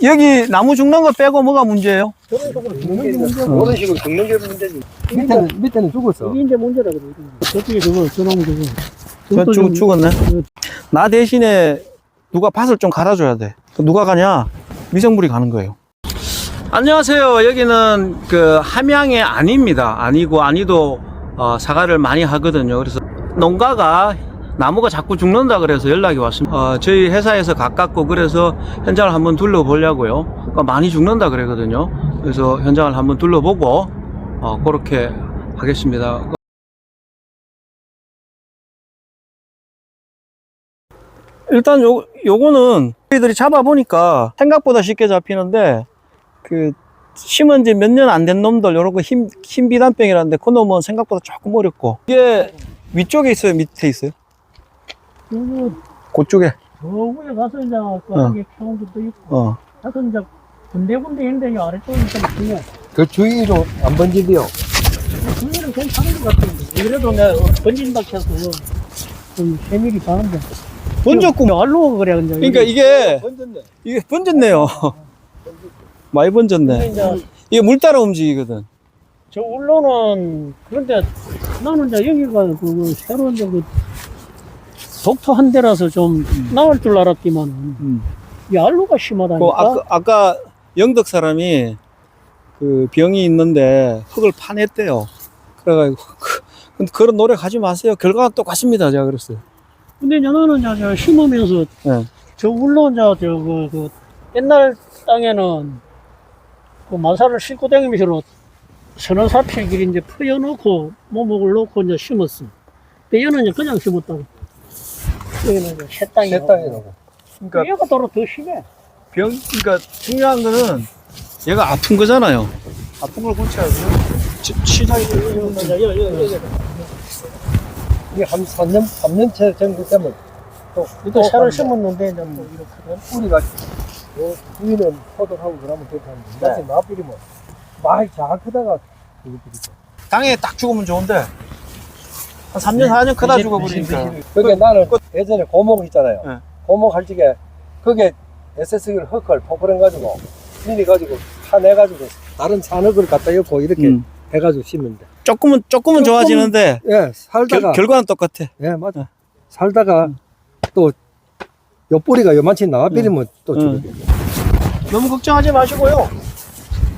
여기 나무 죽는 거 빼고 뭐가 문제예요? 저런 식으로 죽는 게 문제고. 그런 식으로 죽는 게 문제지. 밑에는 죽었어. 이게 이제 문제라 그래. 저쪽에 저놈 저쪽 죽었네. 나 대신에 누가 밭을 좀 갈아줘야 돼. 누가 가냐? 미생물이 가는 거예요. 안녕하세요. 여기는 그 함양의 안입니다. 안이고 안이도 사과를 많이 하거든요. 그래서 농가가 나무가 자꾸 죽는다 그래서 연락이 왔습니다. 저희 회사에서 가깝고 그래서 현장을 한번 둘러보려고요. 그러니까 많이 죽는다 그러거든요. 그래서 현장을 한번 둘러보고 그렇게 하겠습니다. 일단 요거는 저희들이 잡아보니까 생각보다 쉽게 잡히는데 그 심은 지 몇 년 안 된 놈들 요런 거 흰 비단병이라는데 그 놈은 생각보다 조금 어렵고 이게 위쪽에 있어요? 밑에 있어요? 그쪽에 저 위에 가서 이제 거기 키운 것도 있고 가서 이제 군데군데 있는데 아래쪽은 좀 중요해. 그 주위로 안 번지디요. 주위는 괜찮은 것 같은데 그래도 내가 번진다 해서 좀 세밀히 가는데 번졌구만. 알로가 그래 근데 그러니까 이게 번졌네요. 많이 번졌네. 이게 물 따라 움직이거든. 저 울로는 그런데 나는 이제 여기가 그 새로운 그 독토한 데라서 좀 나을 줄 알았지만 이 알로가 심하다니까. 아까 영덕 사람이 그 병이 있는데 흙을 파냈대요. 그래가지고 그런 노력하지 마세요. 결과가 똑같습니다. 제가 그랬어요. 근데 이제 나는 이제 저 심으면서 저 울로 이제 그 옛날 땅에는 그 마사를 싣고 다니면서 서너 사필 길 이제 풀어놓고 모목을 놓고 이제 심었어. 근데 얘는 이제 그냥 심었다고. 여기는 이제 새 땅이라고. 그러니까 얘가 더러 더 심해. 그러니까 중요한 거는 얘가 아픈 거잖아요. 아픈 걸 고쳐야죠. 시작이 이게 한 3년째 정도 되면 또 새를 심었는데 이제 또 이렇게 뿌리가 위는 포도하고 그러면 괜찮은데 나중에 나뿌리면 많이 잘 크다가 당에 딱 죽으면 좋은데 한 3년 4년 크다 죽어버리니까. 그게 나는 예전에 고목 있잖아요. 네. 고목 할 적에 그게 SS기를 흙을 포크랭 가지고 미리 가지고 파내가지고 다른 산흙을 갖다 엮고 이렇게 해가지고 심는데 조금은 좋아지는데 예 살다가 결과는 똑같아. 예 맞아 살다가 또 요 뿌리가 요만치 나와버리면 또 죽게. 너무 걱정하지 마시고요.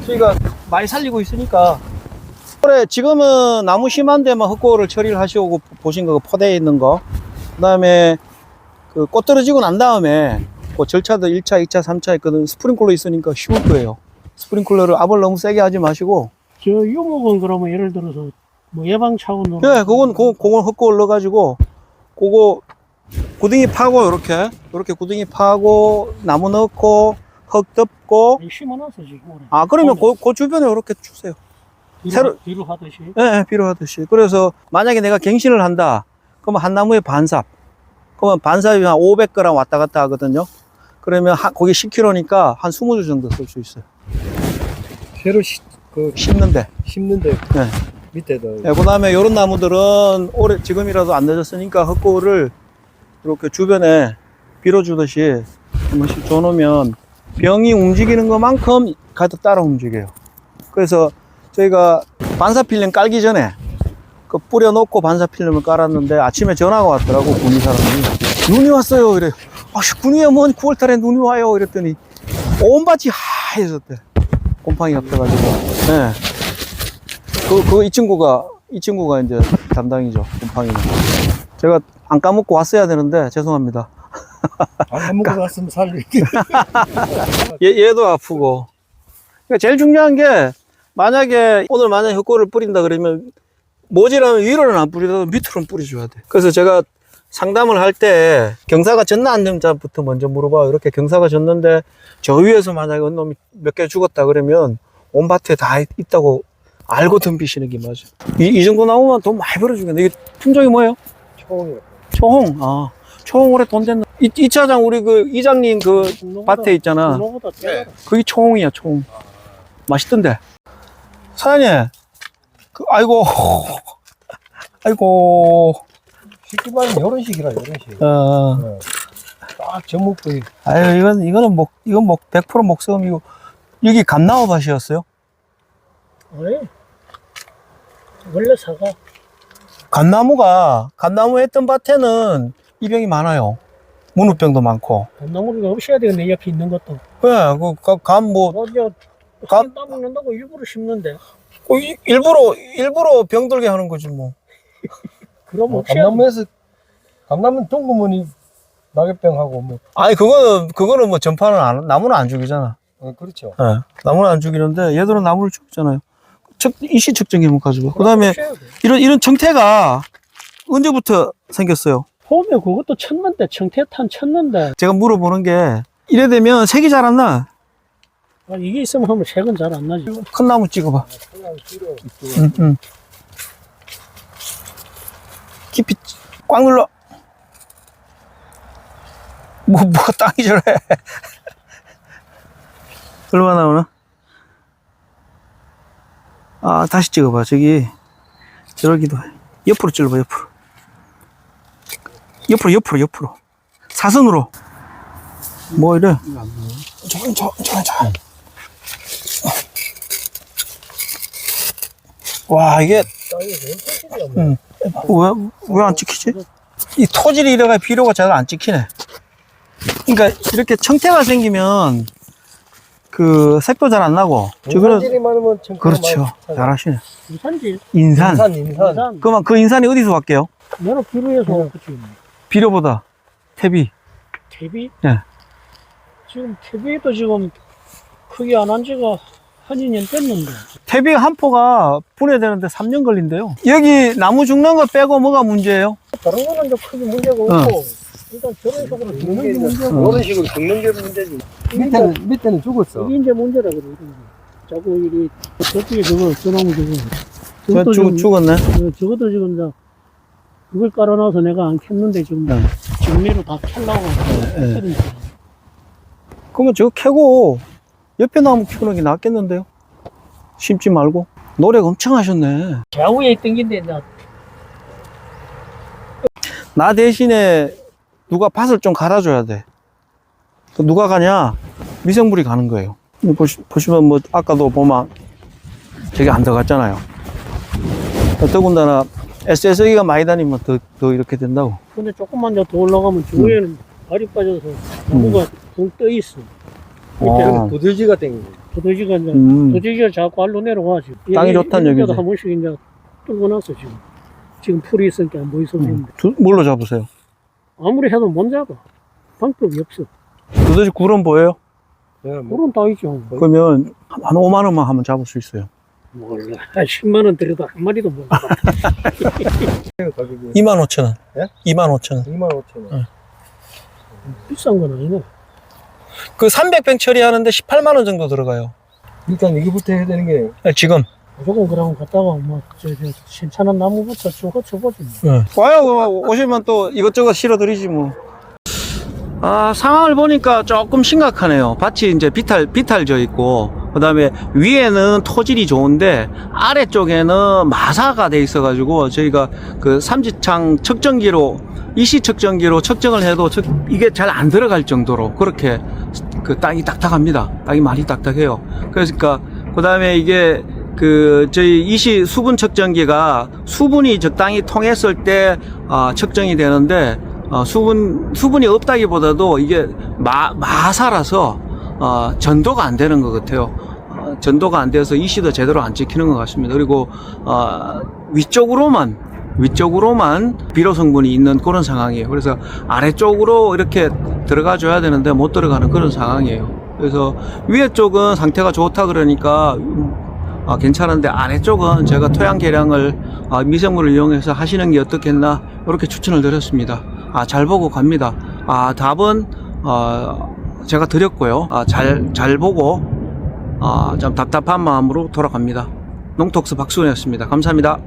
저희가 많이 살리고 있으니까. 그래, 지금은 나무 심한 데만 흙고를 처리를 하시고 보신 거, 포대에 있는 거. 그 다음에 그 꽃 떨어지고 난 다음에 그 절차도 1차, 2차, 3차 있거든. 스프링클러 있으니까 쉬울 거예요. 스프링클러를 압을 너무 세게 하지 마시고. 저 유목은 그러면 예를 들어서 뭐 예방 차원으로. 네, 그건 흙고 넣어가지고, 그거 구덩이 파고, 요렇게 구덩이 파고, 나무 넣고, 흙 덮고. 심어놨어, 지금. 그러면 그 주변에 요렇게 주세요. 뒤로 하듯이. 네, 필요하듯이. 그래서 만약에 내가 갱신을 한다. 그러면 한 나무에 반삽. 그러면 반삽이 한 500g 왔다 갔다 하거든요. 그러면 거기 10kg니까 한 20주 정도 쓸 수 있어요. 새로 심는데. 네. 밑에도. 네, 그 다음에 요런 나무들은 지금이라도 안 늦었으니까 흙고를 이렇게 주변에 빌어주듯이 한 번씩 줘놓으면 병이 움직이는 것만큼 가득 따라 움직여요. 그래서 저희가 반사필름 깔기 전에 그 뿌려놓고 반사필름을 깔았는데 아침에 전화가 왔더라고, 군위 사람이. 눈이 왔어요. 이래. 군위에 뭔 9월달에 눈이 와요. 이랬더니 온 밭이 하얘졌대. 곰팡이가 펴가지고. 네. 이 친구가 이제 담당이죠. 곰팡이는. 제가 안 까먹고 왔어야 되는데, 죄송합니다. 안 까먹고 왔으면 살릴게. 얘도 아프고. 그러니까 제일 중요한 게, 오늘 만약에 흙고를 뿌린다 그러면, 모지라면 위로는 안 뿌리더라도 밑으로는 뿌려줘야 돼. 그래서 제가 상담을 할 때, 경사가 졌나 안 졌나부터 먼저 물어봐요. 이렇게 경사가 졌는데, 저 위에서 만약에 어느 놈이 몇 개 죽었다 그러면, 온 밭에 다 있다고 알고 덤비시는 게 맞아. 이 정도 나오면 돈 많이 벌어주겠네. 이게 품종이 뭐예요? 초홍이요. 초홍. 초홍 올해 돈 됐나? 이 차장 우리 그 이장님 그 밭에 있잖아. 그게 초홍이야, 초홍. 맛있던데. 사장님, 아이고. 쉽게 말하면 이런 식이라, 이런 식. 쫙 전목부위. 아유, 이건 100% 목섬이고, 여기 감나무밭이었어요? 왜? 원래 사과. 감나무 했던 밭에는 이병이 많아요. 문우병도 많고. 감나무가 없어야 되겠네, 옆에 있는 것도. 그래, 감- 따먹는다고 일부러 심는데. 일부러 병들게 하는 거지, 뭐. 그럼 없어야 돼. 감나무는 동구머니 낙엽병하고 뭐. 아니, 그거는 뭐 나무는 안 죽이잖아. 그렇죠. 예. 나무는 안 죽이는데, 얘들은 나무를 죽이잖아요. 이시 측정기 한번 가지고. 그 다음에, 없어야 돼. 이런 정태가 언제부터 생겼어요? 봄에 그것도 쳤는데, 청태탄 쳤는데. 제가 물어보는 게, 이래 되면 색이 잘 안 나. 아, 이게 있으면 하면 색은 잘 안 나지. 큰 나무 찍어봐. 그냥 뒤로 깊이 꽉 눌러. 뭐가 땅이 저래. 얼마나 나오나? 아, 다시 찍어봐. 저러기도 해. 옆으로 찔러봐, 옆으로. 사선으로. 뭐 이래. 저. 와, 이게, 왜 안 찍히지? 이 토질이 이래가 비료가 잘 안 찍히네. 그러니까 이렇게 청태가 생기면 그 색도 잘 안 나고. 인산질이 많으면 청태가 그렇죠. 많이 잘하시네. 인산질. 인산. 인산. 그러면 그 인산이 어디서 왔게요? 너는 비료에서 왔지. 비료보다 퇴비. 퇴비? 예. 지금 퇴비도 지금 크게 안 한 지가 한 2년 됐는데. 퇴비 한 포가 분해되는데 3년 걸린대요. 여기 나무 죽는 거 빼고 뭐가 문제예요? 다른 거는 좀 크게 문제가 없고, 일단 저런 식으로 죽는 게 문제고. 이런 식으로 죽는 게 문제지. 밑에는 죽었어. 이게 이제 문제라 그래. 자꾸 이리 저쪽에 저거 저나무 저 죽었네. 저것도 지금 이제 그걸 깔아놔서 내가 안 캤는데 지금 정리로 다 캘라고 네. 그러면 저거 캐고 옆에 나무 키우는 게 낫겠는데요? 심지 말고. 노력 엄청 하셨네. 좌우에 있던 긴데 이제 나 대신에 누가 밭을 좀 갈아줘야 돼. 그 누가 가냐? 미생물이 가는 거예요. 보시면 뭐 아까도 보면 저게 안 들어갔잖아요. 더군다나 SS기가 많이 다니면 더 이렇게 된다고. 근데 조금만 더 올라가면 주위에는 발이 빠져서 나무가 붕 떠 있어. 아. 부들지가 땡기고. 도지가 이제 도지가 자꾸 알로 내려가지. 땅이 좋다는 얘기지. 한 번씩 이제 뚫고 났어 지금 풀이 있으니까 안 보이서 그런데 뭘로 잡으세요? 아무리 해도 못 잡아. 방법이 없어. 두더지 굴은 보여요? 물은 다 있죠. 그러면 한 5만 원만 하면 잡을 수 있어요. 몰라. 10만 원 들여도 한 마리도 못 잡아. 25,000원. 예? 25,000원. 25,000원. 비싼 건 아니네. 그 300평 처리하는데 18만 원 정도 들어가요. 일단 이거부터 해야 되는 게. 지금. 무조건 그러면 갔다가 뭐 신선한 나무부터 쭉 허쳐보지 뭐. 와요. 오시면 또 이것저것 실어드리지 뭐. 아, 상황을 보니까 조금 심각하네요. 밭이 이제 비탈져 있고, 그 다음에 위에는 토질이 좋은데, 아래쪽에는 마사가 돼 있어가지고, 저희가 그 삼지창 측정기로, 이시 측정기로 측정을 해도 이게 잘 안 들어갈 정도로, 그렇게 그 땅이 딱딱합니다. 땅이 많이 딱딱해요. 그러니까, 그 다음에 이게 저희 이시 수분 측정기가 수분이 적당히 통했을 때, 측정이 되는데, 수분이 없다기보다도 이게 마사라서 전도가 안 되는 것 같아요. 전도가 안 돼서 이시도 제대로 안 찍히는 것 같습니다. 그리고 위쪽으로만 비료 성분이 있는 그런 상황이에요. 그래서 아래쪽으로 이렇게 들어가 줘야 되는데 못 들어가는 그런 상황이에요. 그래서 위에 쪽은 상태가 좋다 그러니까 괜찮은데 아래쪽은 제가 토양 개량을 미생물을 이용해서 하시는 게 어떻겠나 이렇게 추천을 드렸습니다. 잘 보고 갑니다. 답은 제가 드렸고요. 잘 보고 좀 답답한 마음으로 돌아갑니다. 농톡스 박수원이었습니다. 감사합니다.